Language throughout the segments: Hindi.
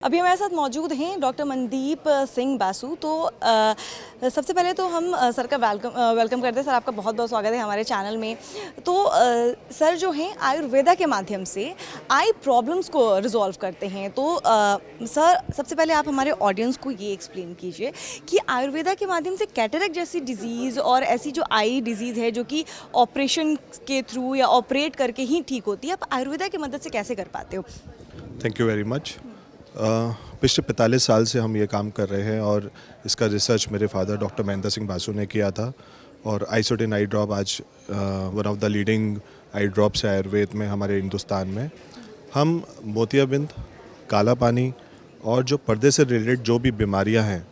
अभी हमारे साथ मौजूद हैं डॉक्टर मनदीप सिंह बासु। तो सबसे पहले तो हम सर का वेलकम करते हैं। सर, आपका बहुत बहुत स्वागत है हमारे चैनल में। तो सर जो हैं आयुर्वेदा के माध्यम से आई प्रॉब्लम्स को रिजॉल्व करते हैं। तो सर, सबसे पहले आप हमारे ऑडियंस को ये एक्सप्लेन कीजिए कि आयुर्वेदा के माध्यम से कैटरेक्ट जैसी डिजीज़ और ऐसी जो आई डिजीज़ है जो कि ऑपरेशन के थ्रू या ऑपरेट करके ही ठीक होती है, आप आयुर्वेदा की मदद से कैसे कर पाते हो? Thank you very much. पिछले 45 साल से हम ये काम कर रहे हैं और इसका रिसर्च मेरे फादर डॉक्टर महेंद्र सिंह बासु ने किया था। और आइसोटिन आई ड्रॉप आज one of the leading eye drops है आयुर्वेद में हमारे हिंदुस्तान में। हम मोतियाबिंद, काला पानी और जो पर्दे से रिलेटेड जो भी बीमारियां हैं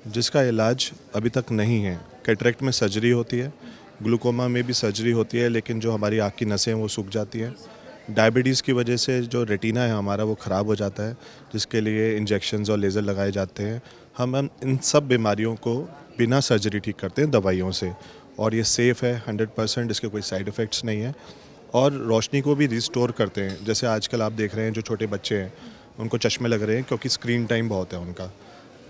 जिसका इलाज अभी तक नहीं है, कैटरेक्ट में सर्जरी होती है, ग्लूकोमा में भी सर्जरी होती है, लेकिन जो हमारी आँख की नसें हैं वो सूख जाती हैं। डायबिटीज़ की वजह से जो रेटिना है हमारा वो ख़राब हो जाता है, जिसके लिए इंजेक्शन्स और लेज़र लगाए जाते हैं। हम इन सब बीमारियों को बिना सर्जरी ठीक करते हैं दवाइयों से, और ये सेफ़ है 100%, इसके कोई साइड इफ़ेक्ट्स नहीं है। और रोशनी को भी रिस्टोर करते हैं। जैसे आजकल आप देख रहे हैं जो छोटे बच्चे हैं उनको चश्मे लग रहे हैं क्योंकि स्क्रीन टाइम बहुत है उनका।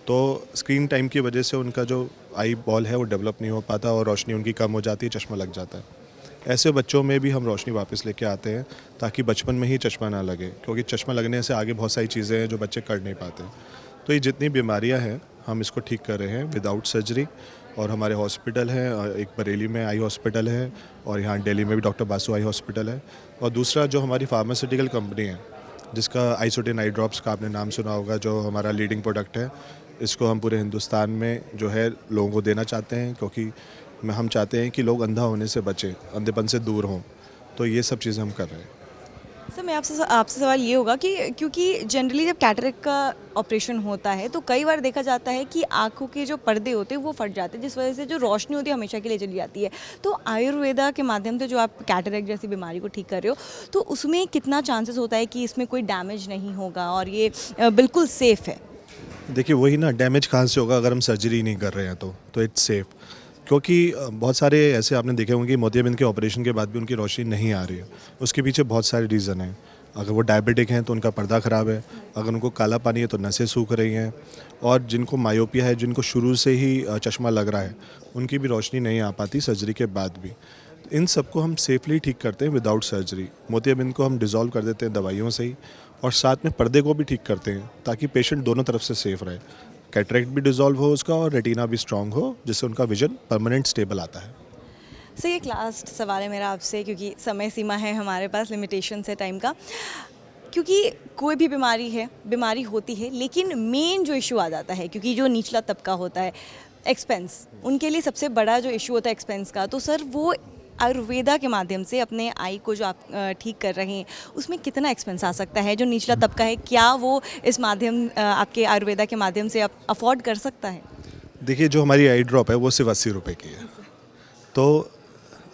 तो स्क्रीन टाइम की वजह से उनका जो आई बॉल है वो डेवलप नहीं हो पाता और रोशनी उनकी कम हो जाती है, चश्मा लग जाता है। ऐसे बच्चों में भी हम रोशनी वापस लेके आते हैं ताकि बचपन में ही चश्मा ना लगे, क्योंकि चश्मा लगने से आगे बहुत सारी चीज़ें हैं जो बच्चे कर नहीं पाते। तो ये जितनी बीमारियां हैं हम इसको ठीक कर रहे हैं विदाउट सर्जरी। और हमारे हॉस्पिटल हैं, एक बरेली में आई हॉस्पिटल है और यहाँ दिल्ली में भी डॉक्टर बासु आई हॉस्पिटल है। और दूसरा जो हमारी फार्मास्यूटिकल कंपनी है जिसका आइसोटिन आई ड्रॉप्स का आपने नाम सुना होगा, जो हमारा लीडिंग प्रोडक्ट है, इसको हम पूरे हिंदुस्तान में जो है लोगों को देना चाहते हैं, क्योंकि हम चाहते हैं कि लोग अंधा होने से बचें, अंधेपन से दूर हों। तो ये सब चीज़ें हम कर रहे हैं। सर, मैं आपसे सवाल ये होगा कि क्योंकि जनरली जब कैटरेक्ट का ऑपरेशन होता है तो कई बार देखा जाता है कि आंखों के जो पर्दे होते हैं वो फट जाते हैं, जिस वजह से जो रोशनी होती है हमेशा के लिए चली जाती है। तो आयुर्वेदा के माध्यम से जो आप कैटरेक्ट जैसी बीमारी को ठीक कर रहे हो, तो उसमें कितना चांसेस होता है कि इसमें कोई डैमेज नहीं होगा और ये बिल्कुल सेफ़ है? देखिए, वही ना, डैमेज कहाँ से होगा अगर हम सर्जरी नहीं कर रहे हैं तो इट्स सेफ। क्योंकि बहुत सारे ऐसे आपने देखे होंगे कि मोतियाबिंद के ऑपरेशन के बाद भी उनकी रोशनी नहीं आ रही है। उसके पीछे बहुत सारे रीज़न हैं। अगर वो डायबिटिक हैं तो उनका पर्दा ख़राब है, अगर उनको काला पानी है तो नसें सूख रही हैं, और जिनको मायोपिया है, जिनको शुरू से ही चश्मा लग रहा है, उनकी भी रोशनी नहीं आ पाती सर्जरी के बाद भी। इन सबको हम सेफली ठीक करते हैं विदाउट सर्जरी। मोतियाबिंद को हम डिज़ोल्व कर देते हैं दवाइयों से ही, और साथ में पर्दे को भी ठीक करते हैं ताकि पेशेंट दोनों तरफ से सेफ रहे। कैटरेक्ट भी डिज़ोल्व हो उसका और रेटिना भी स्ट्रांग हो, जिससे उनका विजन परमानेंट स्टेबल आता है। सर, एक लास्ट सवाल है मेरा आपसे, क्योंकि समय सीमा है हमारे पास, लिमिटेशन है टाइम का। क्योंकि कोई भी बीमारी होती है, लेकिन मेन जो इशू आ जाता है, क्योंकि जो निचला तबका होता है, एक्सपेंस, उनके लिए सबसे बड़ा जो इशू होता है एक्सपेंस का। तो सर, वो आयुर्वेदा के माध्यम से अपने आई को जो आप ठीक कर रहे हैं, उसमें कितना एक्सपेंस आ सकता है? जो निचला तबका है, क्या वो इस माध्यम आपके आयुर्वेदा के माध्यम से आप अफोर्ड कर सकता है? देखिए, जो हमारी आई ड्रॉप है वो सिर्फ 80 रुपये की है। तो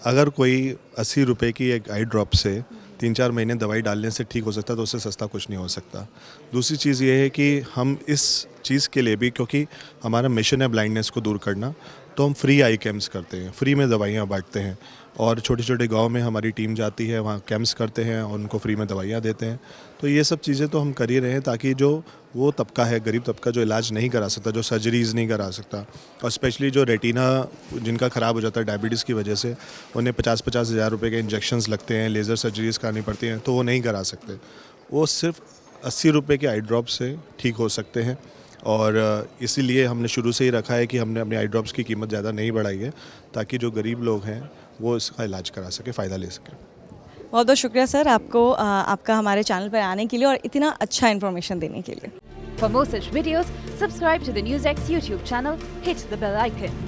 अगर कोई 80 रुपये की एक आई ड्रॉप से 3-4 महीने दवाई डालने से ठीक हो सकता है, तो उससे सस्ता कुछ नहीं हो सकता। दूसरी चीज़ ये है कि हम इस चीज़ के लिए भी, क्योंकि हमारा मिशन है ब्लाइंडनेस को दूर करना, तो हम फ्री आई कैंप्स करते हैं, फ्री में दवाइयाँ बांटते हैं। और छोटे छोटे गांव में हमारी टीम जाती है, वहाँ कैंप्स करते हैं और उनको फ्री में दवाइयाँ देते हैं। तो ये सब चीज़ें तो हम कर ही रहे हैं, ताकि जो वो तबका है, गरीब तबका, जो इलाज नहीं करा सकता, जो सर्जरीज़ नहीं करा सकता, और स्पेशली जो रेटिना जिनका ख़राब हो जाता है डायबिटीज़ की वजह से, उन्हें 50-50 हज़ार रुपये के इंजेक्शंस लगते हैं, लेज़र सर्जरीज़ करानी पड़ती हैं, तो वो नहीं करा सकते। वो सिर्फ 80 रुपये के आई ड्रॉप से ठीक हो सकते हैं। और इसीलिए हमने शुरू से ही रखा है कि हमने अपने आई ड्रॉप्स की कीमत ज़्यादा नहीं बढ़ाई है, ताकि जो गरीब लोग हैं वो इसका इलाज करा सके, फ़ायदा ले सकें। बहुत बहुत शुक्रिया सर आपको, आपका हमारे चैनल पर आने के लिए और इतना अच्छा इन्फॉर्मेशन देने के लिए। For more such videos, subscribe to the NewsX YouTube channel, hit the bell icon.